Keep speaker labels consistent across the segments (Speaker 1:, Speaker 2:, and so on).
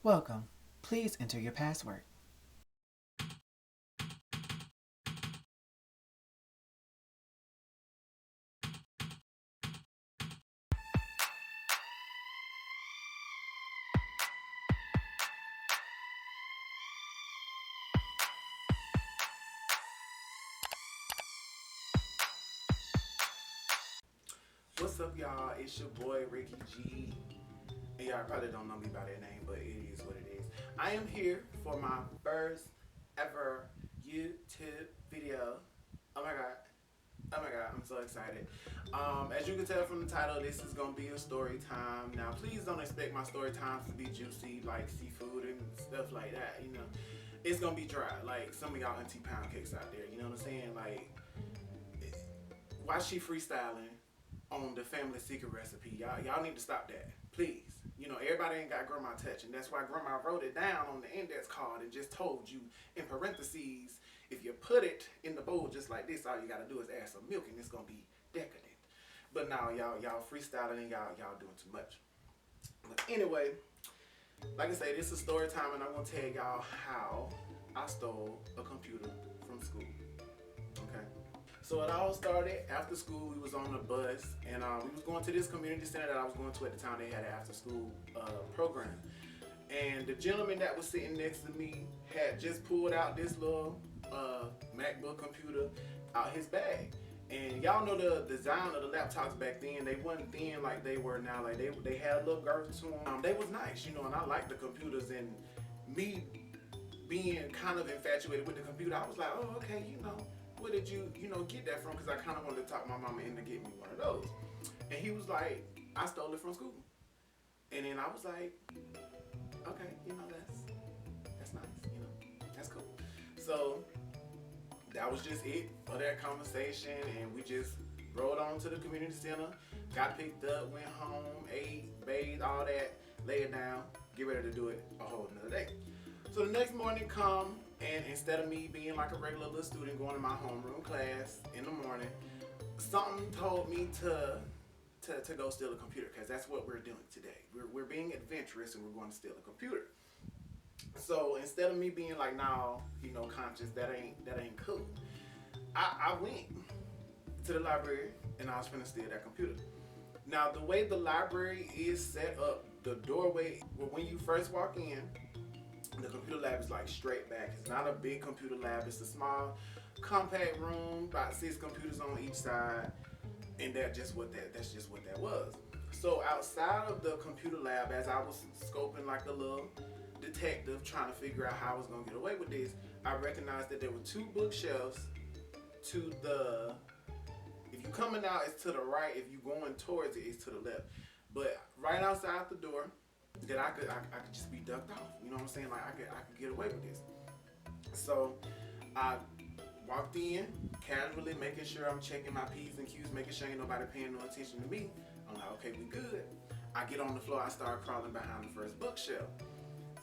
Speaker 1: Welcome. Please enter your password.
Speaker 2: What's up, y'all? It's your boy Ricky G. And y'all probably don't know me by that name, but it is what it is. I am here for my first ever YouTube video. Oh my god. Oh my god, I'm so excited. As you can tell from the title, this is gonna be a story time. Now, please don't expect my story times to be juicy like seafood and stuff like that. You know, it's gonna be dry, like some of y'all auntie pound cakes out there. You know what I'm saying? Like, why she freestyling on the family secret recipe? Y'all need to stop that, please. You know, everybody ain't got grandma touch, and that's why grandma wrote it down on the index card and just told you in parentheses, if you put it in the bowl just like this, all you gotta do is add some milk and it's gonna be decadent. But now y'all freestyling and y'all doing too much. But anyway, like I say, this is story time, and I'm gonna tell y'all how I stole a computer from school. Okay. So it all started after school. We was on the bus, and we was going to this community center that I was going to at the time. They had an after school program. And the gentleman that was sitting next to me had just pulled out this little MacBook computer out his bag. And y'all know the design of the laptops back then. They wasn't thin like they were now. Like they had a little girth to them. They was nice, you know, and I liked the computers. And me being kind of infatuated with the computer, I was like, oh, okay, you know, where did you get that from? Because I kind of wanted to talk my mama into getting me one of those. And he was like, I stole it from school. And then I was like, okay, you know, that's nice, you know, that's cool. So that was just it for that conversation, and we just rode on to the community center, got picked up, went home, ate, bathed, all that, laid down, get ready to do it a whole nother day. So the next morning come, and instead of me being like a regular little student going to my homeroom class in the morning, something told me to go steal a computer, because that's what we're doing today. We're being adventurous, and we're going to steal a computer. So instead of me being like, nah, you know, conscious, that ain't cool, I went to the library and I was finna steal that computer. Now, the way the library is set up, the doorway, well, when you first walk in, the computer lab is like straight back. It's not a big computer lab. It's a small, compact room, about 6 computers on each side, and that's just what that was. So outside of the computer lab, as I was scoping like a little detective trying to figure out how I was gonna get away with this, I recognized that there were 2 bookshelves to the, if you coming out, it's to the right. If you going towards it, it's to the left. But right outside the door, that I could just be ducked off. You know what I'm saying? Like I could get away with this. So I walked in casually, making sure I'm checking my P's and Q's, making sure ain't nobody paying no attention to me. I'm like, okay, we good. I get on the floor, I start crawling behind the first bookshelf.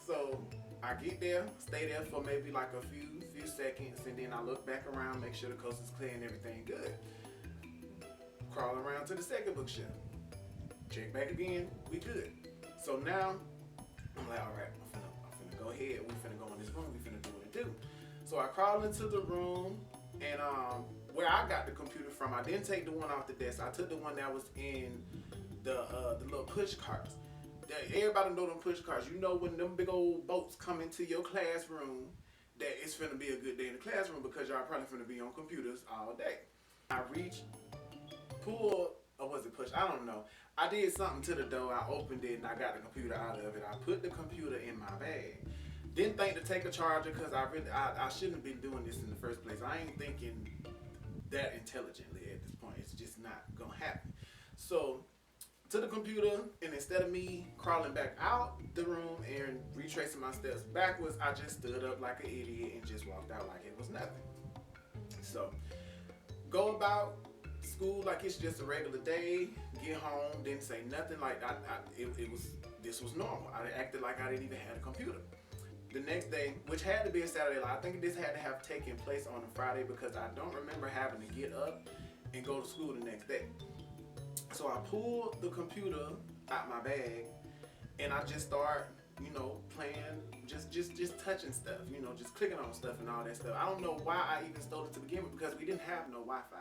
Speaker 2: So I get there, stay there for maybe like a few seconds, and then I look back around, make sure the coast is clear and everything good. Crawl around to the second bookshelf. Check back again, we good. So now I'm like, all right, I'm finna go ahead. We finna go in this room. We finna do what it do. So I crawled into the room, and where I got the computer from, I didn't take the one off the desk. I took the one that was in the little push carts. Everybody know them push carts. You know when them big old boats come into your classroom, that it's finna be a good day in the classroom, because y'all probably finna be on computers all day. I reached, pulled, or was it push? I don't know. I did something to the door. I opened it and I got the computer out of it. I put the computer in my bag. Didn't think to take a charger, because I shouldn't have been doing this in the first place. I ain't thinking that intelligently at this point. It's just not gonna happen. So to the computer, and instead of me crawling back out the room and retracing my steps backwards, I just stood up like an idiot and just walked out like it was nothing. So go about school like it's just a regular day, get home, didn't say nothing. Like this was normal. I acted like I didn't even have a computer. The next day, which had to be a Saturday, like I think this had to have taken place on a Friday, because I don't remember having to get up and go to school the next day. So I pulled the computer out my bag, and I just start, you know, playing just touching stuff, just clicking on stuff and all that stuff. I don't know why I even stole it to begin with because we didn't have no Wi-Fi.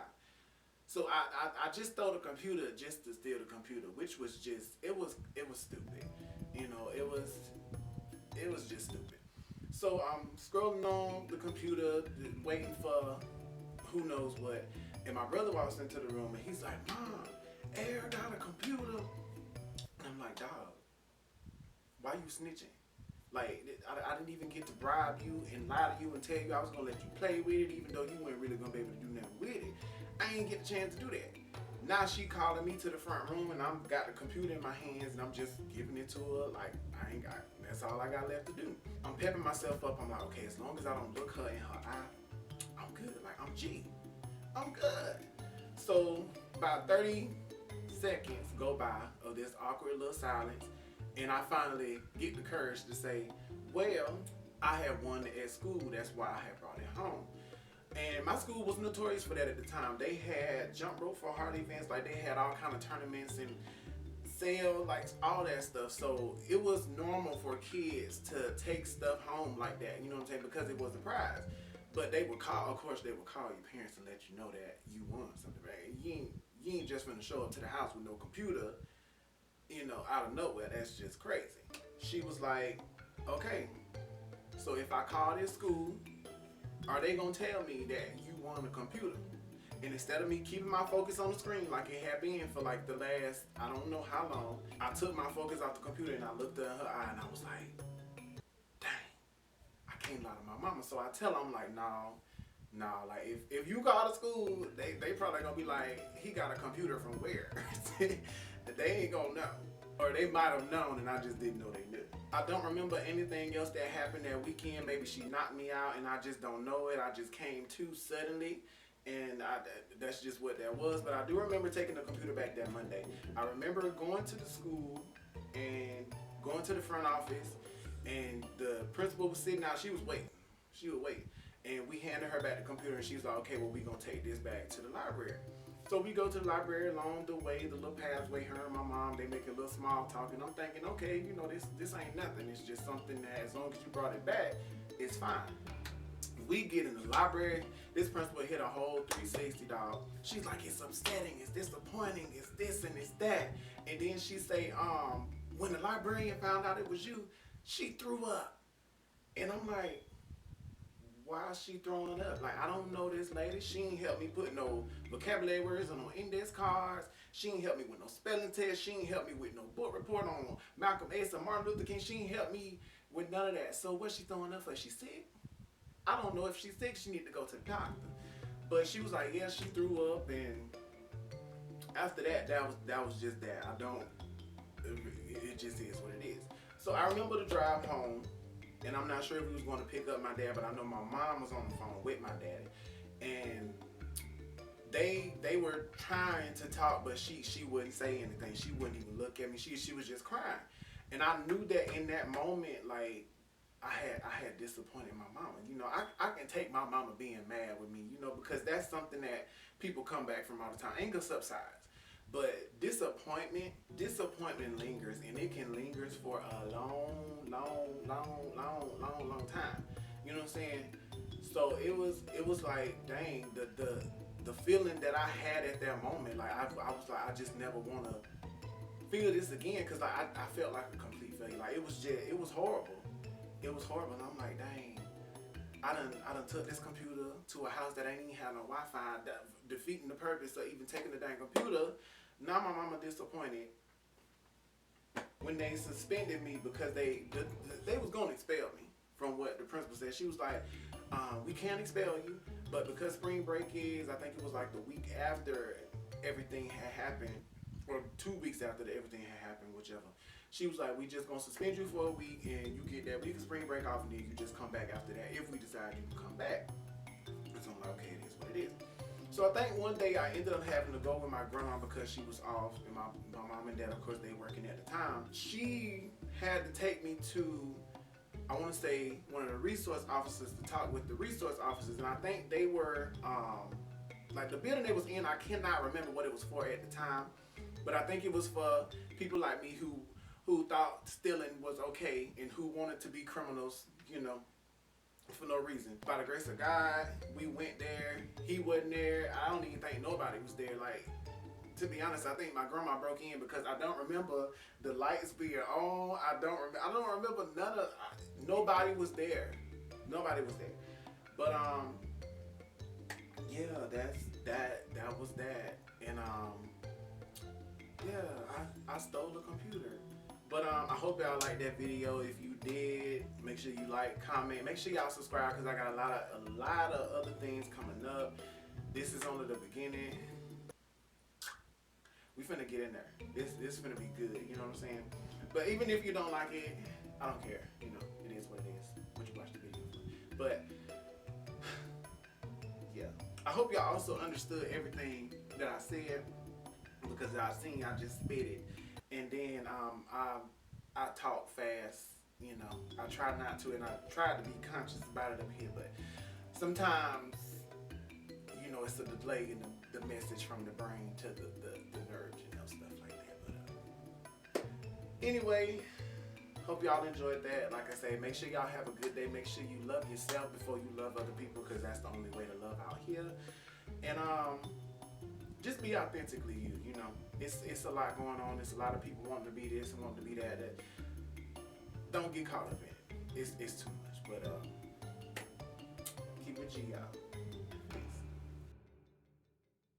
Speaker 2: So I just stole the computer just to steal the computer, which was just it was stupid. It was just stupid. So I'm scrolling on the computer, waiting for who knows what. And my brother walks into the room and he's like, "Mom, Air got a computer." And I'm like, "Dog, why you snitching? Like, I didn't even get to bribe you and lie to you and tell you I was gonna let you play with it, even though you weren't really gonna be able to do nothing with it. I ain't get a chance to do that." Now she calling me to the front room and I'm got the computer in my hands and I'm just giving it to her like I ain't got. That's all I got left to do. I'm pepping myself up. I'm like, okay, as long as I don't look her in her eye, I'm good. Like I'm G. I'm good. So about 30 seconds go by of this awkward little silence, and I finally get the courage to say, "Well, I had won it at school. That's why I had brought it home." And my school was notorious for that at the time. They had jump rope for hard events, like they had all kind of tournaments and sale, like all that stuff. So it was normal for kids to take stuff home like that. You know what I'm saying? Because it was a prize. But they would call, of course, they would call your parents and let you know that you won something, right? You ain't just gonna show up to the house with no computer, out of nowhere. That's just crazy. She was like, "Okay, so if I call this school, are they gonna tell me that you won a computer?" And instead of me keeping my focus on the screen like it had been for like the last, I don't know how long, I took my focus off the computer and I looked at her eye and I was like, dang, I can't lie to my mama. So I tell her, I'm like, no, like if you call the school, they probably gonna be like, he got a computer from where? They ain't gonna know. Or they might have known and I just didn't know they knew. I don't remember anything else that happened that weekend. Maybe she knocked me out and I just don't know it. I just came to suddenly. And that's just what that was. But I do remember taking the computer back that Monday. I remember going to the school and going to the front office, and the principal was sitting out. She was waiting. And we handed her back the computer, and she was like, "Okay, well, we're going to take this back to the library." So we go to the library. Along the way, the little pathway, her and my mom, they make a little small talk. And I'm thinking, okay, this ain't nothing. It's just something that as long as you brought it back, it's fine. We get in the library. This principal hit a whole 360, dog. She's like, "It's upsetting, it's disappointing, it's this and it's that." And then she say, when the librarian found out it was you, she threw up. And I'm like, why is she throwing up? Like, I don't know this lady. She ain't help me put no vocabulary words on no index cards. She ain't help me with no spelling test. She ain't help me with no book report on Malcolm X or Martin Luther King. She ain't help me with none of that. So what's she throwing up for? She sick? I don't know if she's sick. She need to go to the doctor. But she was like, yeah, she threw up, and after that, that was just that. It just is what it is. So I remember the drive home, and I'm not sure if we was going to pick up my dad, but I know my mom was on the phone with my daddy, and they were trying to talk, but she wouldn't say anything. She wouldn't even look at me. She was just crying, and I knew that in that moment, like, I had disappointed my mama. I can take my mama being mad with me, because that's something that people come back from all the time. Anger subsides. But disappointment lingers, and it can linger for a long time. You know what I'm saying? So it was like, dang, the feeling that I had at that moment, like I was like, I just never want to feel this again, because like, I felt like a complete failure. Like it was horrible. It was horrible, and I'm like, dang, I done took this computer to a house that ain't even have no Wi-Fi, defeating the purpose of even taking the dang computer. Now my mama disappointed when they suspended me because they was gonna expel me from what the principal said. She was like, we can't expel you, but because spring break is, I think it was like the week after everything had happened, or 2 weeks after everything had happened, whichever. She was like, we just gonna suspend you for a week, and you get that week of spring break off, and then you just come back after that if we decide you can come back. And so I'm like, okay, it is what it is. So I think one day I ended up having to go with my grandma because she was off, and my mom and dad, of course, they working at the time. She had to take me to, I want to say, one of the resource officers to talk with the resource officers, and I think they were, like the building they was in, I cannot remember what it was for at the time, but I think it was for people like me who who thought stealing was okay and who wanted to be criminals, for no reason. By the grace of God, we went there. He wasn't there. I don't even think nobody was there. Like, to be honest, I think my grandma broke in because I don't remember the lights being on. I don't remember nobody was there. Nobody was there. But yeah, that was that. And yeah, I stole a computer. But I hope y'all like that video. If you did, make sure you like, comment, make sure y'all subscribe because I got a lot of other things coming up. This is only the beginning. We finna get in there. This finna be good. You know what I'm saying? But even if you don't like it, I don't care. It is what it is. What you watch the video for. But yeah, I hope y'all also understood everything that I said because I just spit it. And then I talk fast, I try not to, and I try to be conscious about it up here, but sometimes, it's a delay in the message from the brain to the nerves, stuff like that. But anyway, hope y'all enjoyed that. Like I say, make sure y'all have a good day. Make sure you love yourself before you love other people because that's the only way to love out here. And just be authentically you. It's a lot going on. It's a lot of people wanting to be this and wanting to be that. Don't get caught up in it. It's too much. But keep it G out.